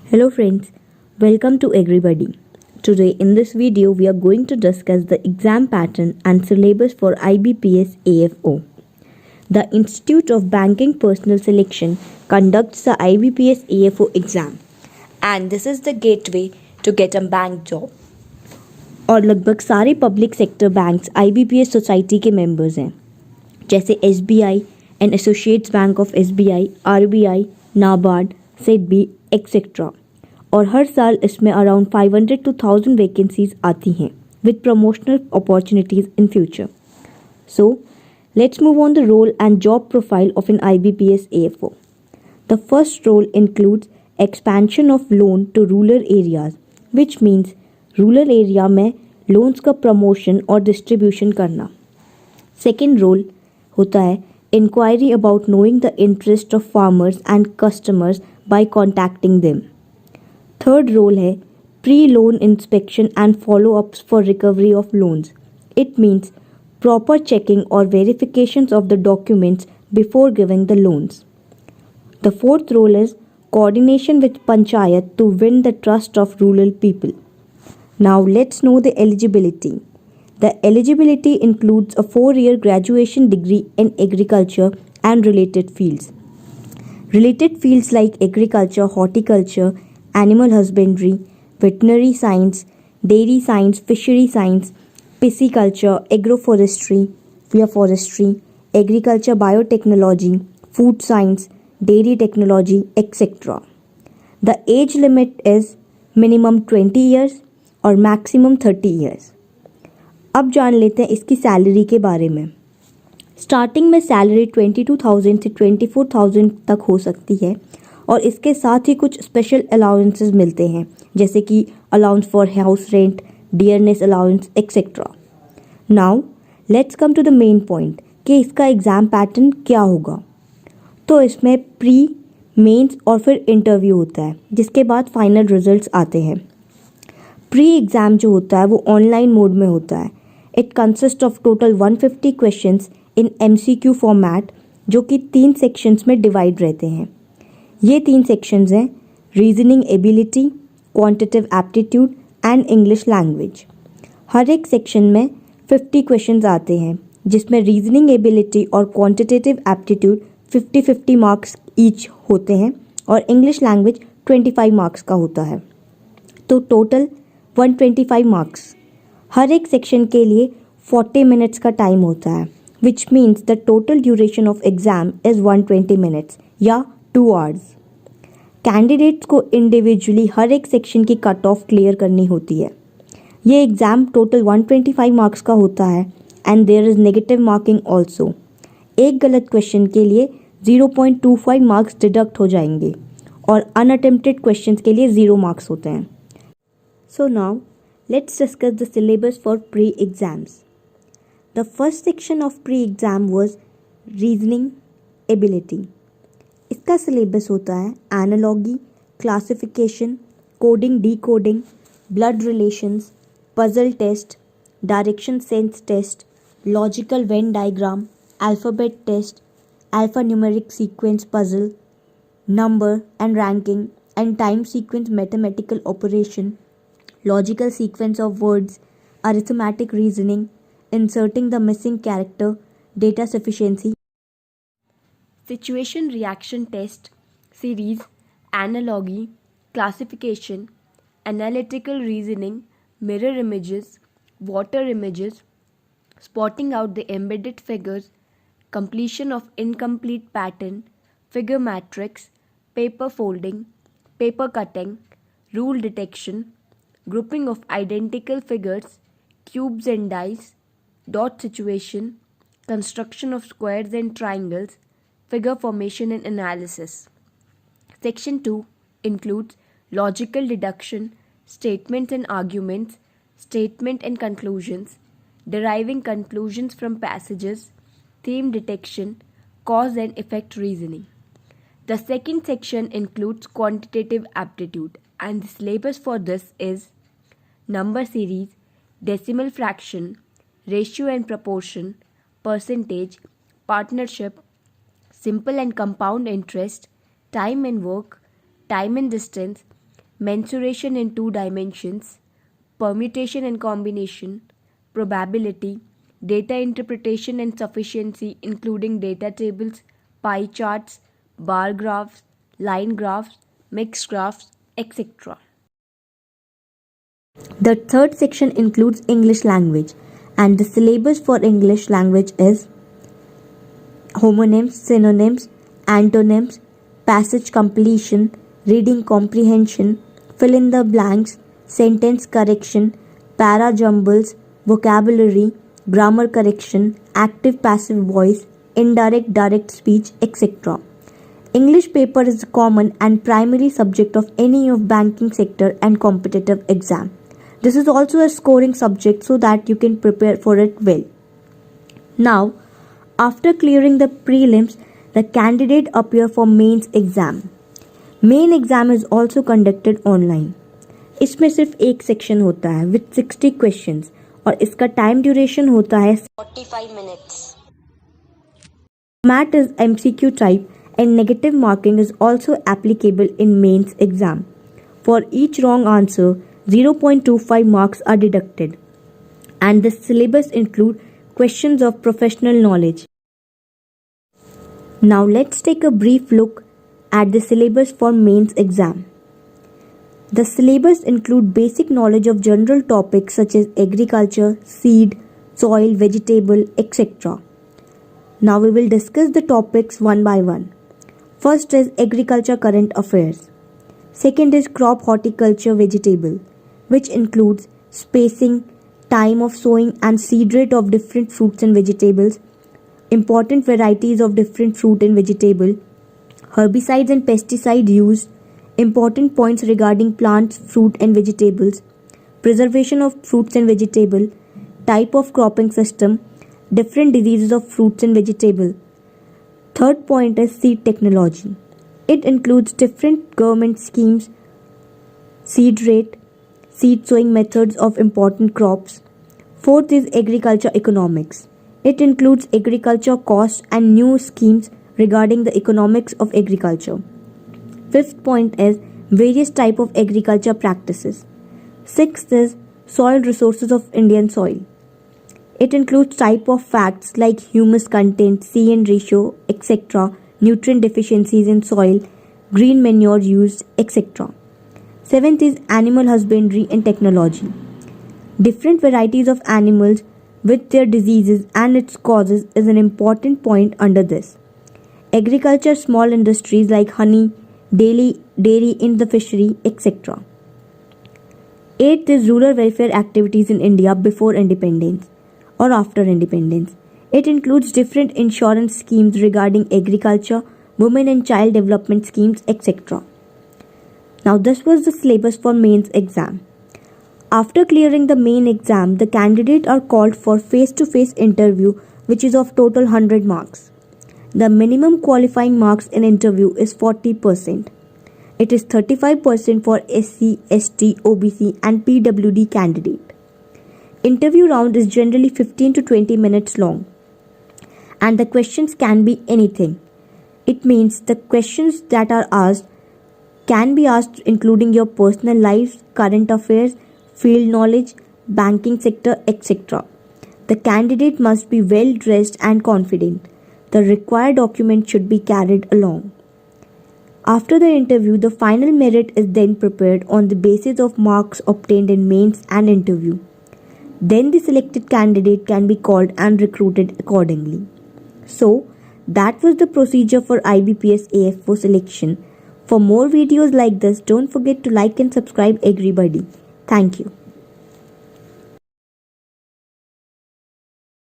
Hello friends, welcome to everybody. Today in this video we are going to discuss the exam pattern and syllabus for IBPS AFO. The Institute of Banking Personnel Selection conducts the IBPS AFO exam and this is the gateway to get a bank job. और लगभग सारे public sector banks IBPS society के members हैं जैसे SBI and associates bank of SBI, RBI, NABARD, SIDBI etcetera और हर साल इसमें around 500 to 1000 vacancies आती हैं with promotional opportunities in future. So let's move on the role and job profile of an IBPS AFO. The first role includes expansion of loan to rural areas, which means rural area में loans का promotion और distribution करना. Second role होता है inquiry about knowing the interest of farmers and customers by contacting them. Third role है pre-loan inspection and follow-ups for recovery of loans. It means proper checking or verifications of the documents before giving the loans. The fourth role is coordination with Panchayat to win the trust of rural people. Now let's know the eligibility. The eligibility includes a 4-year graduation degree in agriculture and related fields. Related fields like agriculture, horticulture, animal husbandry, veterinary science, dairy science, fishery science, pisciculture, agroforestry, forestry, agriculture biotechnology, food science, dairy technology, etc. The age limit is minimum 20 years और maximum 30 years. अब जान लेते हैं इसकी salary के बारे में. Starting में सैलरी 22,000 से 24,000 तक हो सकती है और इसके साथ ही कुछ स्पेशल अलाउंसेस मिलते हैं जैसे कि allowance for house rent, dearness allowance etcetera. Now let's come to the main point कि इसका एग्ज़ाम पैटर्न क्या होगा. तो इसमें प्री, मेंस और फिर इंटरव्यू होता है जिसके बाद फाइनल रिजल्ट्स आते हैं. प्री एग्ज़ाम जो होता है वो ऑनलाइन मोड में होता है. It consist of total 150 questions in MCQ format जो कि 3 सेक्शंस में डिवाइड रहते हैं. ये 3 सेक्शंस हैं reasoning ability, quantitative aptitude and English language. हर एक सेक्शन में 50 क्वेश्चंस आते हैं जिसमें रीजनिंग एबिलिटी और क्वांटिटेटिव एप्टीट्यूड 50-50 मार्क्स ईच होते हैं और इंग्लिश लैंग्वेज 25 मार्क्स का होता है. तो टोटल 125 मार्क्स. हर एक सेक्शन के लिए 40 मिनट्स का टाइम होता है which means the total duration of exam is 120 minutes या 2 आवर्स. कैंडिडेट्स को इंडिविजुअली हर एक सेक्शन की कट ऑफ क्लियर करनी होती है. ये एग्ज़ाम टोटल 125 मार्क्स का होता है and there is negative marking also. एक गलत क्वेश्चन के लिए 0.25 मार्क्स डिडक्ट हो जाएंगे और अनअटेम्प्टेड क्वेश्चंस के लिए 0 मार्क्स होते हैं. So now let's discuss the syllabus for pre-exams. The first section of pre-exam was reasoning ability. इसका syllabus होता है analogy, classification, coding, decoding, blood relations, puzzle test, direction sense test, logical Venn diagram, alphabet test, alphanumeric sequence puzzle, number and ranking and time sequence mathematical operation, logical sequence of words, arithmetic reasoning, inserting the missing character, data sufficiency, situation reaction test, series, analogy, classification, analytical reasoning, mirror images, water images, spotting out the embedded figures, completion of incomplete pattern, figure matrix, paper folding, paper cutting, rule detection, grouping of identical figures, cubes and dice, dot situation, construction of squares and triangles, figure formation and analysis. Section 2 includes logical deduction, statements and arguments, statement and conclusions, deriving conclusions from passages, theme detection, cause and effect reasoning. The second section includes quantitative aptitude and the syllabus for this is number series, decimal fraction, ratio and proportion, percentage, partnership, simple and compound interest, time and work, time and distance, mensuration in two dimensions, permutation and combination, probability, data interpretation and sufficiency including data tables, pie charts, bar graphs, line graphs, mixed graphs, etc. The third section includes English language, and the syllabus for English language is homonyms, synonyms, antonyms, passage completion, reading comprehension, fill in the blanks, sentence correction, para jumbles, vocabulary, grammar correction, active passive voice, indirect direct speech, etc. English paper is a common and primary subject of any of banking sector and competitive exam. This is also a scoring subject so that you can prepare for it well. Now, after clearing the prelims, the candidate appear for mains exam. Main exam is also conducted online. इसमें सिर्फ एक section होता है with 60 questions और इसका time duration होता है 45 minutes. Format is MCQ type and negative marking is also applicable in mains exam. For each wrong answer, 0.25 marks are deducted. And the syllabus include questions of professional knowledge. Now let's take a brief look at the syllabus for mains exam. The syllabus include basic knowledge of general topics such as agriculture, seed, soil, vegetable, etc. Now we will discuss the topics one by one. First is agriculture current affairs. Second is crop horticulture vegetable, which includes spacing, time of sowing and seed rate of different fruits and vegetables, important varieties of different fruit and vegetable, herbicides and pesticide use, important points regarding plants, fruit and vegetables, preservation of fruits and vegetable, type of cropping system, different diseases of fruits and vegetable. Third point is seed technology. It includes different government schemes, seed rate, seed sowing methods of important crops. Fourth is agriculture economics. It includes agriculture costs and new schemes regarding the economics of agriculture. Fifth point is various type of agriculture practices. Sixth is soil resources of Indian soil. It includes type of facts like humus content, CN ratio, etc., nutrient deficiencies in soil, green manure used, etc. Seventh is animal husbandry and technology. Different varieties of animals with their diseases and its causes is an important point under this. Agriculture, small industries like honey, dairy in the fishery, etc. Eighth is rural welfare activities in India before independence or after independence. It includes different insurance schemes regarding agriculture, women and child development schemes, etc. Now this was the syllabus for mains exam. After clearing the main exam, the candidates are called for face-to-face interview which is of total 100 marks. The minimum qualifying marks in interview is 40%. It is 35% for SC, ST, OBC and PWD candidate. Interview round is generally 15 to 20 minutes long and the questions can be anything. It means the questions that are asked can be asked including your personal lives, current affairs, field knowledge, banking sector, etc. The candidate must be well dressed and confident. The required document should be carried along. After the interview, the final merit is then prepared on the basis of marks obtained in mains and interview. Then the selected candidate can be called and recruited accordingly. So, that was the procedure for IBPS AF4 selection. For more videos like this, don't forget to like and subscribe everybody. Thank you.